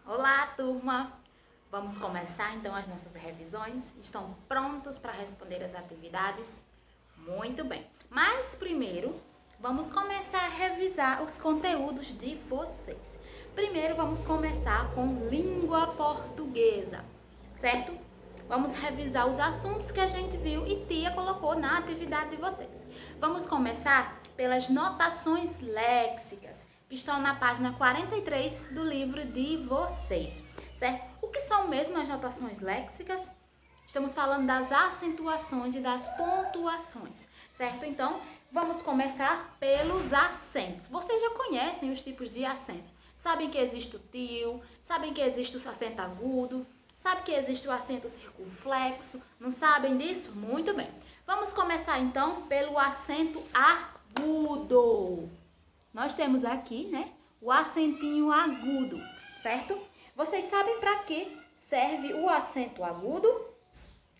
Olá, turma! Vamos começar então as nossas revisões. Estão prontos para responder as atividades? Muito bem. Mas primeiro, vamos começar a revisar os conteúdos de vocês. Primeiro, vamos começar com língua portuguesa, certo? Vamos revisar os assuntos que a gente viu e tia colocou na atividade de vocês. Vamos começar pelas notações léxicas, que estão na página 43 do livro de vocês, certo? O que são mesmo as notações léxicas? Estamos falando das acentuações e das pontuações, certo? Então, vamos começar pelos acentos. Vocês já conhecem os tipos de acento. Sabem que existe o tio, sabem que existe o acento agudo, sabem que existe o acento circunflexo, não sabem disso? Muito bem. Vamos começar então pelo acento agudo. Nós temos aqui, né, o acentinho agudo, certo? Vocês sabem para que serve o acento agudo?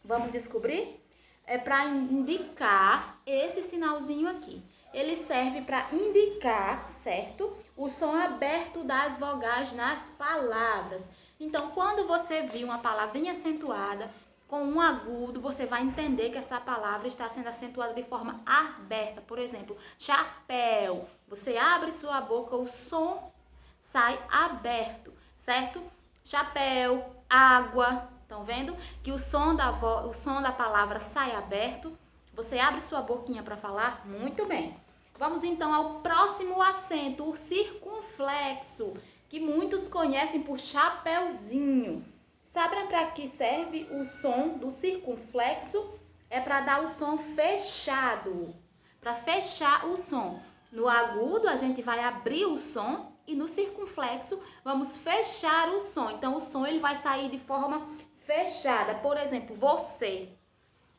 Vamos descobrir? É para indicar esse sinalzinho aqui. Ele serve para indicar, certo? O som aberto das vogais nas palavras. Então, quando você vir uma palavrinha acentuada com um agudo, você vai entender que essa palavra está sendo acentuada de forma aberta. Por exemplo, chapéu. Você abre sua boca, o som sai aberto, certo? Chapéu, água. Estão vendo que o som da palavra sai aberto? Você abre sua boquinha para falar? Muito bem. Vamos então ao próximo acento, o circunflexo, que muitos conhecem por chapéuzinho. Sabem para que serve o som do circunflexo? É para dar o som fechado, para fechar o som. No agudo, a gente vai abrir o som e no circunflexo, vamos fechar o som. Então, o som ele vai sair de forma fechada. Por exemplo, você.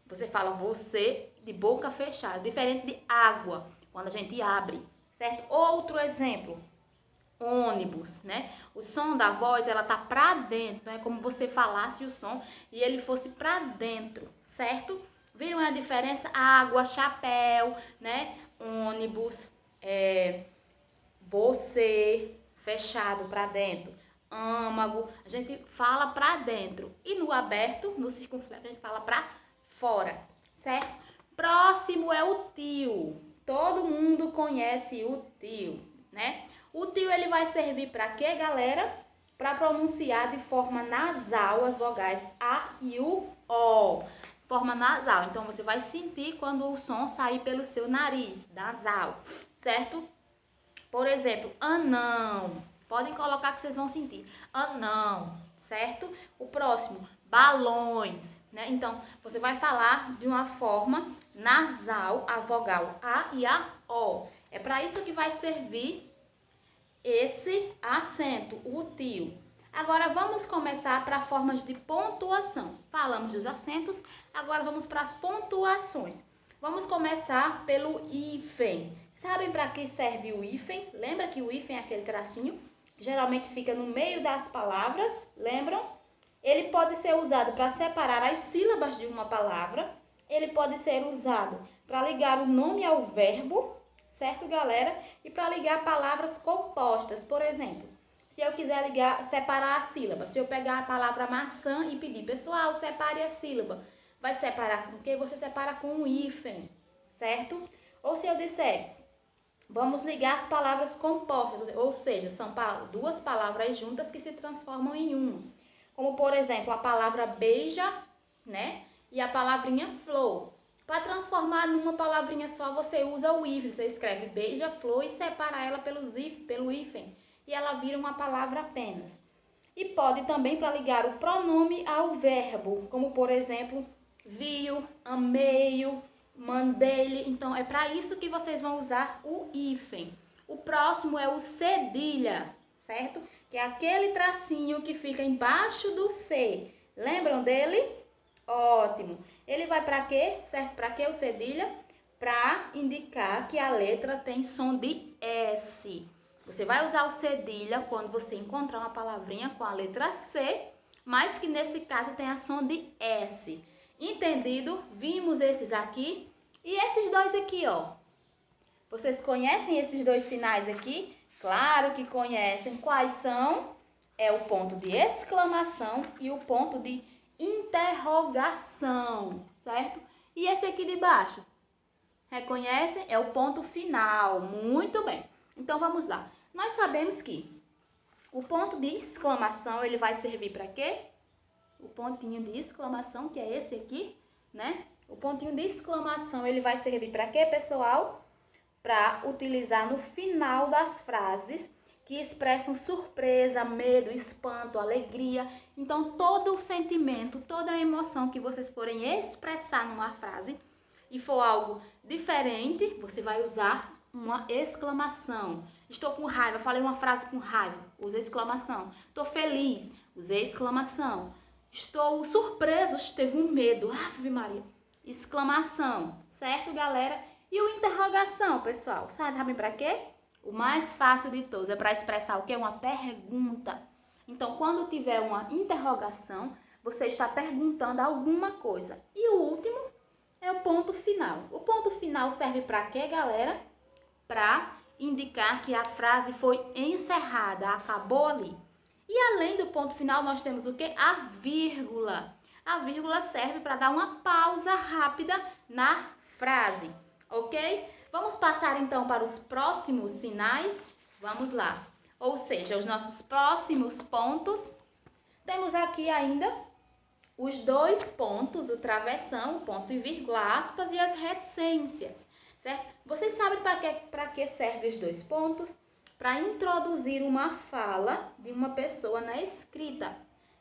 Você fala você de boca fechada, diferente de água, quando a gente abre, certo? Outro exemplo. Ônibus, né? O som da voz, ela tá pra dentro, é como você falasse o som e ele fosse pra dentro, certo? Viram a diferença? Água, chapéu, né? Ônibus, você, fechado pra dentro. Âmago, a gente fala pra dentro. E no aberto, no circunflexo, a gente fala pra fora, certo? Próximo é o tio. Todo mundo conhece o tio, né? O tio ele vai servir para quê, galera? Para pronunciar de forma nasal as vogais A e o O. Forma nasal. Então, você vai sentir quando o som sair pelo seu nariz, nasal, certo? Por exemplo, anão. Podem colocar que vocês vão sentir. Anão, certo? O próximo, balões, né? Então, você vai falar de uma forma nasal a vogal A e a O. É para isso que vai servir esse acento, o tio. Agora vamos começar para formas de pontuação. Falamos dos acentos, agora vamos para as pontuações. Vamos começar pelo hífen. Sabem para que serve o hífen? Lembra que o hífen é aquele tracinho que geralmente fica no meio das palavras? Lembram? Ele pode ser usado para separar as sílabas de uma palavra. Ele pode ser usado para ligar o nome ao verbo, certo, galera? E para ligar palavras compostas, por exemplo, se eu quiser separar a sílaba, se eu pegar a palavra maçã e pedir, pessoal, separe a sílaba, vai separar com o quê? Você separa com um hífen, certo? Ou se eu disser, vamos ligar as palavras compostas, ou seja, são duas palavras juntas que se transformam em uma. Como, por exemplo, a palavra beija, né? E a palavrinha flor. Para transformar numa palavrinha só, você usa o hífen. Você escreve beija-flor e separa ela pelo hífen. E ela vira uma palavra apenas. E pode também para ligar o pronome ao verbo. Como, por exemplo, viu, amei-o, mandei-lhe. Então, é para isso que vocês vão usar o hífen. O próximo é o cedilha, certo? Que é aquele tracinho que fica embaixo do C. Lembram dele? Ótimo. Ele vai para quê? Serve para quê o cedilha? Para indicar que a letra tem som de S. Você vai usar o cedilha quando você encontrar uma palavrinha com a letra C, mas que nesse caso tem a som de S. Entendido? Vimos esses aqui. E esses dois aqui, ó. Vocês conhecem esses dois sinais aqui? Claro que conhecem. Quais são? é o ponto de exclamação e o ponto de interrogação, certo? E esse aqui de baixo, reconhecem? É o ponto final. Muito bem. Então, vamos lá. Nós sabemos que o ponto de exclamação, ele vai servir para quê? O pontinho de exclamação, que é esse aqui, né? O pontinho de exclamação, ele vai servir para quê, pessoal? Para utilizar no final das frases que expressam surpresa, medo, espanto, alegria. Então, todo o sentimento, toda a emoção que vocês forem expressar numa frase e for algo diferente, você vai usar uma exclamação. Estou com raiva, falei uma frase com raiva, usei exclamação. Estou feliz, usei exclamação. Estou surpreso, teve um medo, Ave Maria, exclamação, certo, galera? E o interrogação, pessoal, sabe para quê? O mais fácil de todos é para expressar o que? Uma pergunta. Então, quando tiver uma interrogação, você está perguntando alguma coisa. E o último é o ponto final. O ponto final serve para quê, galera? Para indicar que a frase foi encerrada, acabou ali. E além do ponto final, nós temos o quê? A vírgula. A vírgula serve para dar uma pausa rápida na frase, ok? Vamos passar então para os próximos sinais? Vamos lá. Ou seja, os nossos próximos pontos. Temos aqui ainda os dois pontos, o travessão, ponto e vírgula, aspas e as reticências, certo? Vocês sabem para que servem os dois pontos? Para introduzir uma fala de uma pessoa na escrita,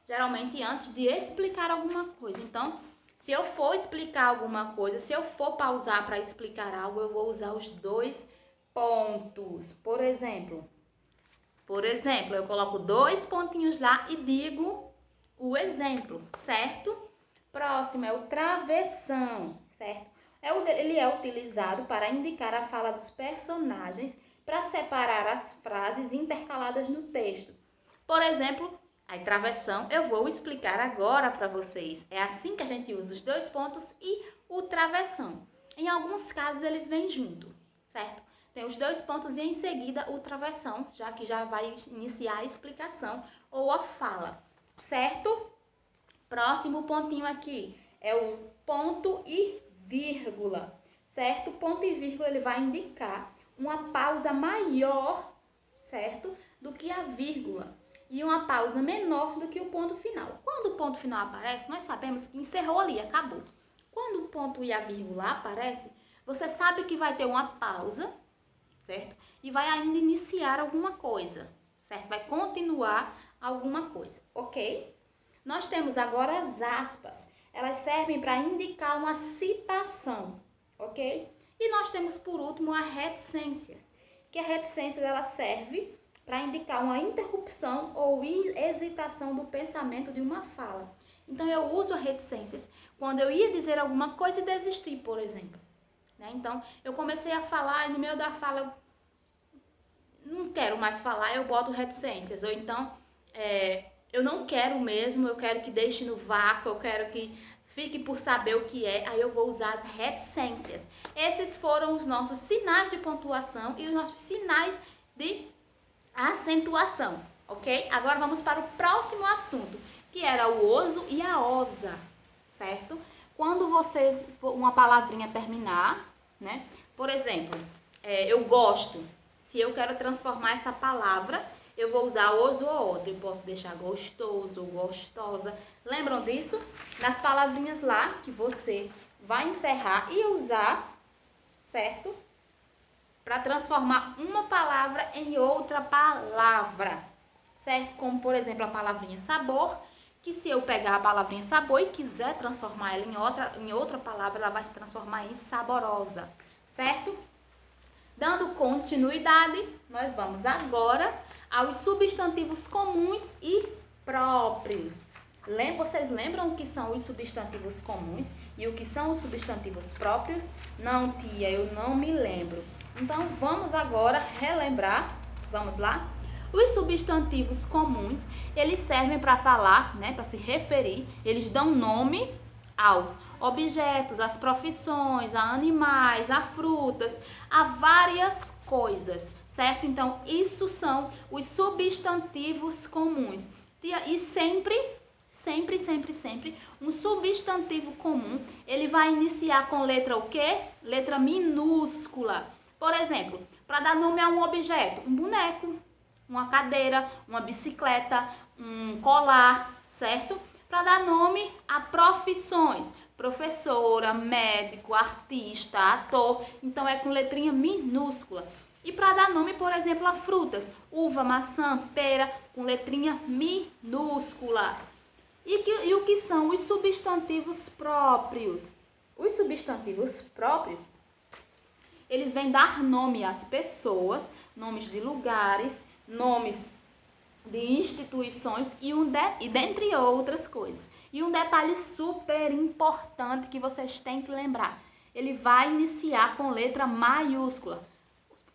geralmente antes de explicar alguma coisa. Então, se eu for explicar alguma coisa, se eu for pausar para explicar algo, eu vou usar os dois pontos. Por exemplo, eu coloco dois pontinhos lá e digo o exemplo, certo? Próximo é o travessão, certo? Ele é utilizado para indicar a fala dos personagens para separar as frases intercaladas no texto. Por exemplo, a travessão eu vou explicar agora para vocês. É assim que a gente usa os dois pontos e o travessão. Em alguns casos eles vêm junto, certo? Tem os dois pontos e em seguida o travessão, já que já vai iniciar a explicação ou a fala, certo? Próximo pontinho aqui é o ponto e vírgula, certo? Ponto e vírgula ele vai indicar uma pausa maior, certo? Do que a vírgula e uma pausa menor do que o ponto final. Quando o ponto final aparece, nós sabemos que encerrou ali, acabou. Quando o ponto e a vírgula aparece, você sabe que vai ter uma pausa, certo? E vai ainda iniciar alguma coisa, certo? Vai continuar alguma coisa, ok? Nós temos agora as aspas. Elas servem para indicar uma citação, ok? E nós temos, por último, a reticências, que a reticência ela serve para indicar uma interrupção ou hesitação do pensamento de uma fala. Então, eu uso a reticências quando eu ia dizer alguma coisa e desisti, por exemplo. Né? Então, eu comecei a falar e no meio da fala eu não quero mais falar, eu boto reticências. Ou então, eu não quero mesmo, eu quero que deixe no vácuo, eu quero que fique por saber o que é, aí eu vou usar as reticências. Esses foram os nossos sinais de pontuação e os nossos sinais de acentuação, ok? Agora vamos para o próximo assunto, que era o oso e a osa, certo? Quando você, uma palavrinha terminar, né? Por exemplo, eu gosto. Se eu quero transformar essa palavra, eu vou usar oso ou osa. Eu posso deixar gostoso ou gostosa. Lembram disso? Nas palavrinhas lá que você vai encerrar e usar, certo? Para transformar uma palavra em outra palavra, certo? Como, por exemplo, a palavrinha sabor, que se eu pegar a palavrinha sabor e quiser transformar ela em outra palavra, ela vai se transformar em saborosa, certo? Dando continuidade, nós vamos agora aos substantivos comuns e próprios. Vocês lembram o que são os substantivos comuns e o que são os substantivos próprios? Não, tia, eu não me lembro. Então, vamos agora relembrar. Vamos lá? Os substantivos comuns, eles servem para falar, né, para se referir, eles dão nome aos objetos, às profissões, a animais, a frutas, a várias coisas, certo? Então, isso são os substantivos comuns. Tia, e sempre, um substantivo comum, ele vai iniciar com letra o quê? Letra minúscula. Por exemplo, para dar nome a um objeto, um boneco, uma cadeira, uma bicicleta, um colar, certo? Para dar nome a profissões, professora, médico, artista, ator, então é com letrinha minúscula. E para dar nome, por exemplo, a frutas, uva, maçã, pera, com letrinha minúsculas. E o que são os substantivos próprios? Os substantivos próprios, eles vêm dar nome às pessoas, nomes de lugares, nomes de instituições e dentre outras coisas. E um detalhe super importante que vocês têm que lembrar, ele vai iniciar com letra maiúscula.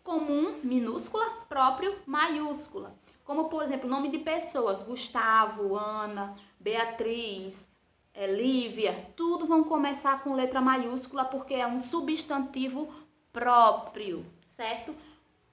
Comum, minúscula, próprio, maiúscula. Como, por exemplo, nome de pessoas, Gustavo, Ana, Beatriz, Lívia, tudo vão começar com letra maiúscula porque é um substantivo próprio, certo?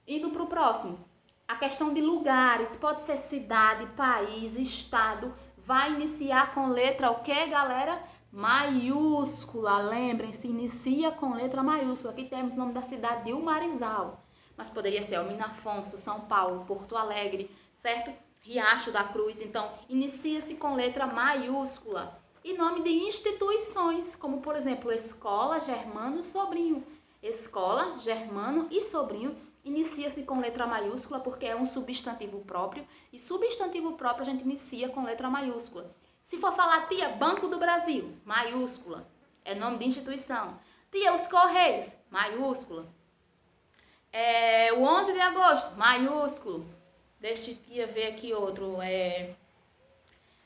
Indo para o próximo. A questão de lugares, pode ser cidade, país, estado, vai iniciar com letra o que, galera? Maiúscula. Lembrem-se, inicia com letra maiúscula. Aqui temos o nome da cidade de Umarizal, mas poderia ser Almina Afonso, São Paulo, Porto Alegre, certo? Riacho da Cruz. Então, inicia-se com letra maiúscula. E nome de instituições, como por exemplo, Escola Germano Sobrinho. Escola, Germano e Sobrinho. Inicia-se com letra maiúscula porque é um substantivo próprio. E substantivo próprio a gente inicia com letra maiúscula. Se for falar, tia, Banco do Brasil, maiúscula. É nome de instituição. Tia, os Correios, maiúscula. O 11 de agosto, maiúsculo. Deixa tia ver aqui outro.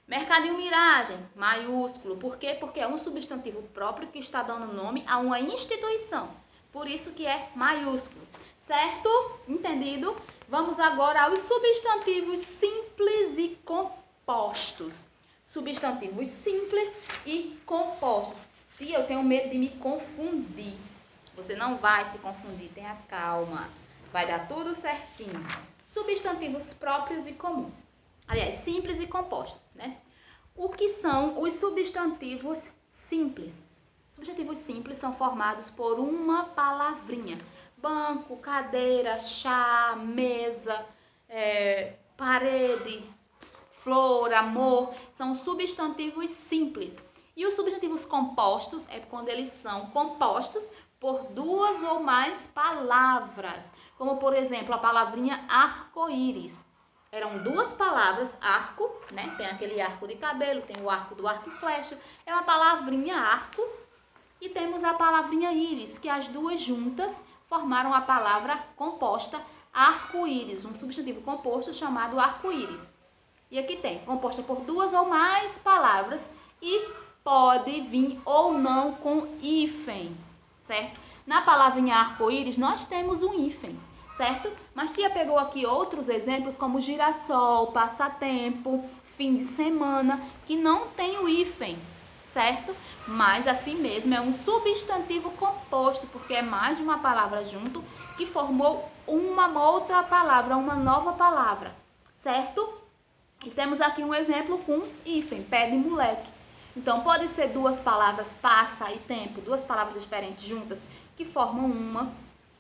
Mercadinho Miragem, maiúsculo. Por quê? Porque é um substantivo próprio que está dando nome a uma instituição. Por isso que é maiúsculo. Certo? Entendido? Vamos agora aos substantivos simples e compostos. Substantivos simples e compostos. Tia, eu tenho medo de me confundir. Você não vai se confundir, tenha calma. Vai dar tudo certinho. Substantivos próprios e comuns. Aliás, simples e compostos, né? O que são os substantivos simples? Substantivos simples são formados por uma palavrinha. Banco, cadeira, chá, mesa, parede, flor, amor, são substantivos simples. E os substantivos compostos é quando eles são compostos por duas ou mais palavras. Como, por exemplo, a palavrinha arco-íris. Eram duas palavras, arco, né? Tem aquele arco de cabelo, tem o arco do arco e flecha. É uma palavrinha arco. E temos a palavrinha íris, que as duas juntas formaram a palavra composta arco-íris, um substantivo composto chamado arco-íris. E aqui tem, composta por duas ou mais palavras e pode vir ou não com hífen, certo? Na palavrinha arco-íris nós temos um hífen, certo? Mas tia pegou aqui outros exemplos como girassol, passatempo, fim de semana, que não tem o hífen, certo? Mas assim mesmo é um substantivo composto, porque é mais de uma palavra junto que formou uma outra palavra, uma nova palavra, certo? E temos aqui um exemplo com hífen, pé de moleque. Então pode ser duas palavras, passa e tempo, duas palavras diferentes juntas que formam uma,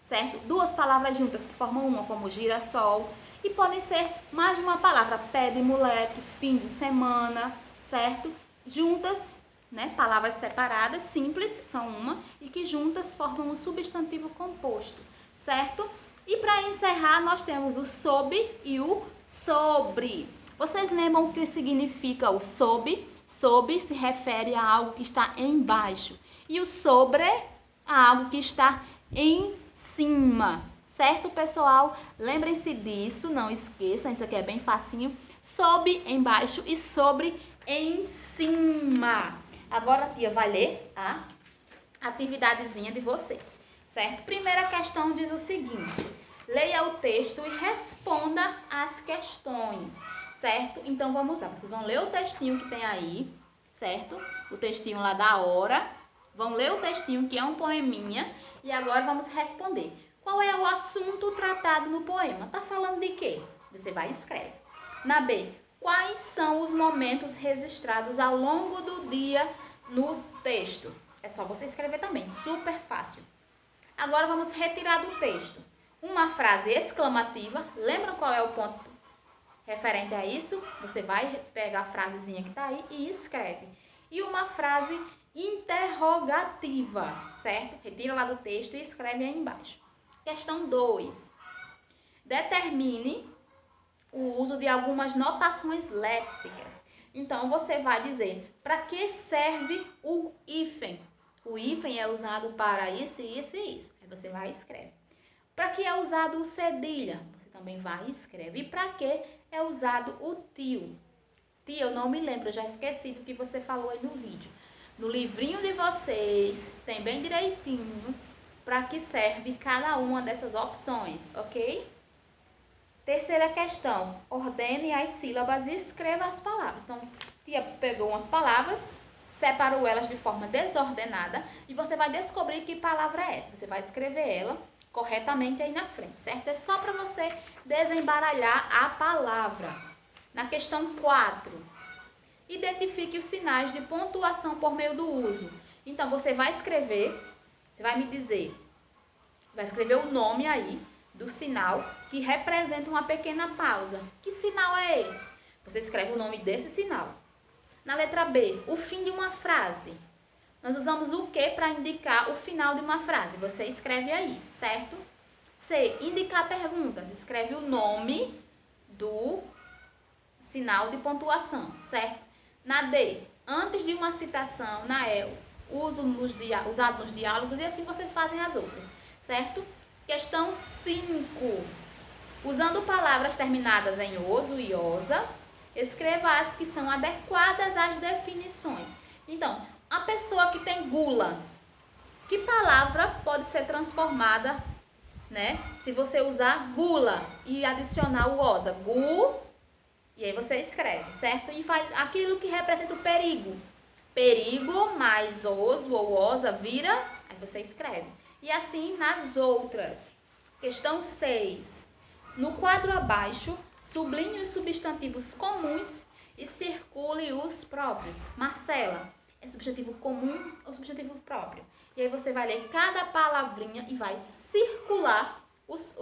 certo? Duas palavras juntas que formam uma, como girassol. E podem ser mais de uma palavra, pé de moleque, fim de semana, certo? Juntas, né? Palavras separadas, simples, são uma, e que juntas formam um substantivo composto, certo? E para encerrar, nós temos o sob e o sobre. Vocês lembram o que significa o sob? Sob se refere a algo que está embaixo. E o sobre a algo que está em cima. Certo, pessoal? Lembrem-se disso, não esqueçam, isso aqui é bem facinho. Sob, embaixo e sobre, em cima. Agora a tia vai ler a atividadezinha de vocês, certo? Primeira questão diz o seguinte: leia o texto e responda as questões, certo? Então vamos lá, vocês vão ler o textinho que tem aí, certo? O textinho lá da hora. Vão ler o textinho que é um poeminha e agora vamos responder. Qual é o assunto tratado no poema? Tá falando de quê? Você vai e escreve. Na B, quais são os momentos registrados ao longo do dia no texto? É só você escrever também, super fácil. Agora vamos retirar do texto uma frase exclamativa. Lembra qual é o ponto referente a isso? Você vai pegar a frasezinha que está aí e escreve. E uma frase interrogativa, certo? Retira lá do texto e escreve aí embaixo. Questão 2. Determine o uso de algumas notações léxicas. Então, você vai dizer para que serve o hífen. O hífen é usado para isso, isso e isso. Aí você vai e escreve. Para que é usado o cedilha? Você também vai e escreve. E para que é usado o tio? Tio, eu não me lembro, eu já esqueci do que você falou aí no vídeo. No livrinho de vocês, tem bem direitinho para que serve cada uma dessas opções, ok? Terceira questão, ordene as sílabas e escreva as palavras. Então, tia pegou umas palavras, separou elas de forma desordenada e você vai descobrir que palavra é essa. Você vai escrever ela corretamente aí na frente, certo? É só para você desembaralhar a palavra. Na questão 4, identifique os sinais de pontuação por meio do uso. Então, você vai escrever, você vai me dizer, vai escrever o nome aí do sinal que representa uma pequena pausa. Que sinal é esse? Você escreve o nome desse sinal. Na letra B, o fim de uma frase. Nós usamos o que para indicar o final de uma frase? Você escreve aí, certo? C, indicar perguntas. Escreve o nome do sinal de pontuação, certo? Na D, antes de uma citação, na E, usado nos diálogos, e assim vocês fazem as outras, certo? Questão 5. Usando palavras terminadas em oso e osa, escreva as que são adequadas às definições. Então, a pessoa que tem gula, que palavra pode ser transformada, né? Se você usar gula e adicionar o osa, gu, e aí você escreve, certo? E faz aquilo que representa o perigo. Perigo mais oso ou osa vira, aí você escreve. E assim nas outras. Questão 6. No quadro abaixo, sublinhe os substantivos comuns e circule os próprios. Marcela, é substantivo comum ou substantivo próprio? E aí você vai ler cada palavrinha e vai circular os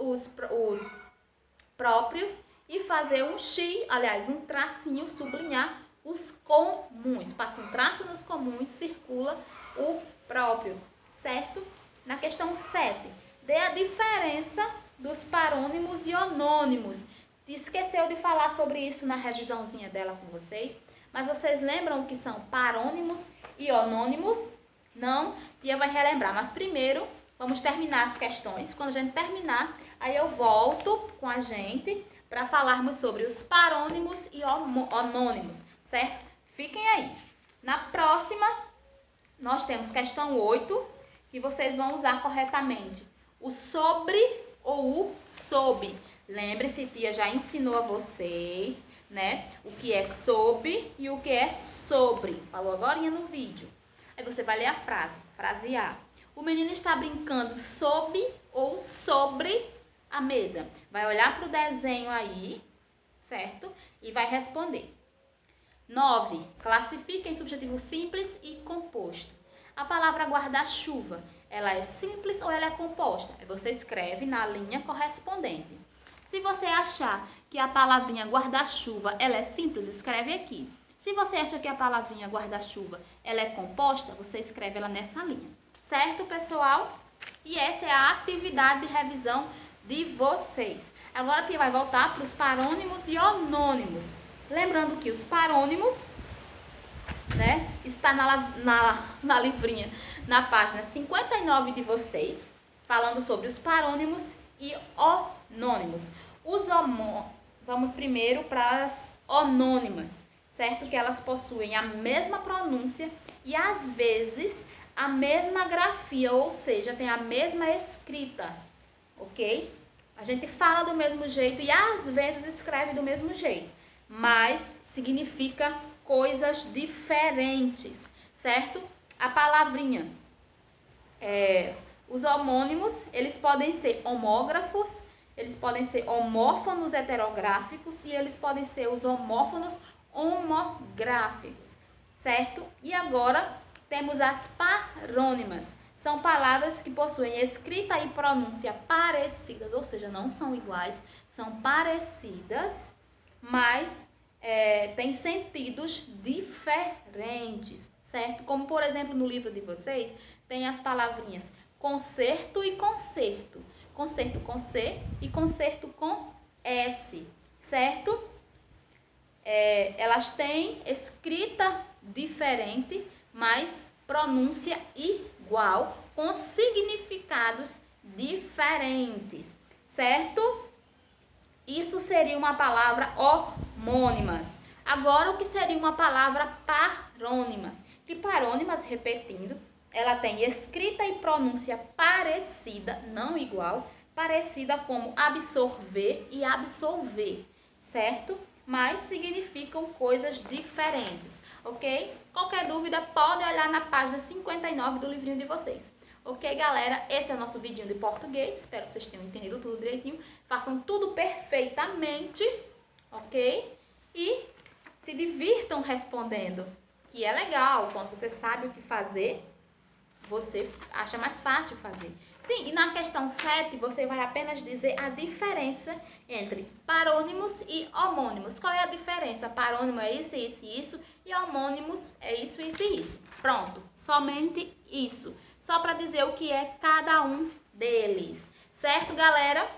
próprios e fazer um X, aliás, um tracinho, sublinhar os comuns. Passa um traço nos comuns, circula o próprio, certo? Na questão 7, dê a diferença dos parônimos e onônimos. Esqueceu de falar sobre isso na revisãozinha dela com vocês, mas vocês lembram o que são parônimos e onônimos? Não? Tia vai relembrar, mas primeiro vamos terminar as questões. Quando a gente terminar, aí eu volto com a gente para falarmos sobre os parônimos e onônimos, certo? Fiquem aí. Na próxima, nós temos questão 8, que vocês vão usar corretamente o sobre ou o sob. Lembre-se, tia já ensinou a vocês, né? O que é sob e o que é sobre. Falou agora no vídeo. Aí você vai ler a frase. Frase A. O menino está brincando sob ou sobre a mesa. Vai olhar para o desenho aí, certo? E vai responder. 9. Classifica em substantivo simples e composto. A palavra guarda-chuva, ela é simples ou ela é composta? Aí você escreve na linha correspondente. Se você achar que a palavrinha guarda-chuva, ela é simples, escreve aqui. Se você acha que a palavrinha guarda-chuva, ela é composta, você escreve ela nessa linha. Certo, pessoal? E essa é a atividade de revisão de vocês. Agora a tia vai voltar para os parônimos e onônimos. Lembrando que os parônimos, né, está na livrinha, na página 59 de vocês, falando sobre os parônimos e onônimos. Vamos primeiro para as onônimas, certo? Que elas possuem a mesma pronúncia e às vezes a mesma grafia, ou seja, tem a mesma escrita, ok? A gente fala do mesmo jeito e às vezes escreve do mesmo jeito, mas significa coisas diferentes, certo? A palavrinha, Os homônimos, eles podem ser homógrafos, eles podem ser homófonos heterográficos e eles podem ser os homófonos homográficos, certo? E agora temos as parônimas. São palavras que possuem escrita e pronúncia parecidas, ou seja, não são iguais, são parecidas, mas têm sentidos diferentes, certo? Como, por exemplo, no livro de vocês, tem as palavrinhas concerto e concerto. Concerto com C e concerto com S, certo? Elas têm escrita diferente, mas pronúncia igual, com significados diferentes, certo? Isso seria uma palavra homônimas. Agora, o que seria uma palavra parônimas? Que parônimas, repetindo, ela tem escrita e pronúncia parecida, não igual, parecida como absorver e absolver, certo? Mas significam coisas diferentes, ok? Qualquer dúvida, pode olhar na página 59 do livrinho de vocês. Ok, galera? Esse é o nosso vidinho de português. Espero que vocês tenham entendido tudo direitinho. Façam tudo perfeitamente, ok? E se divirtam respondendo, que é legal. Quando você sabe o que fazer, você acha mais fácil fazer. Sim, e na questão 7, você vai apenas dizer a diferença entre parônimos e homônimos. Qual é a diferença? Parônimo é isso, isso e isso, e homônimos é isso, isso e isso. Pronto, somente isso. Só para dizer o que é cada um deles. Certo, galera?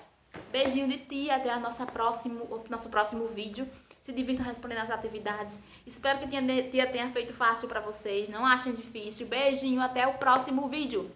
Beijinho de tia, até o nosso próximo vídeo. Se divirtam respondendo as atividades. Espero que a tia tenha feito fácil para vocês. Não achem difícil. Beijinho, até o próximo vídeo.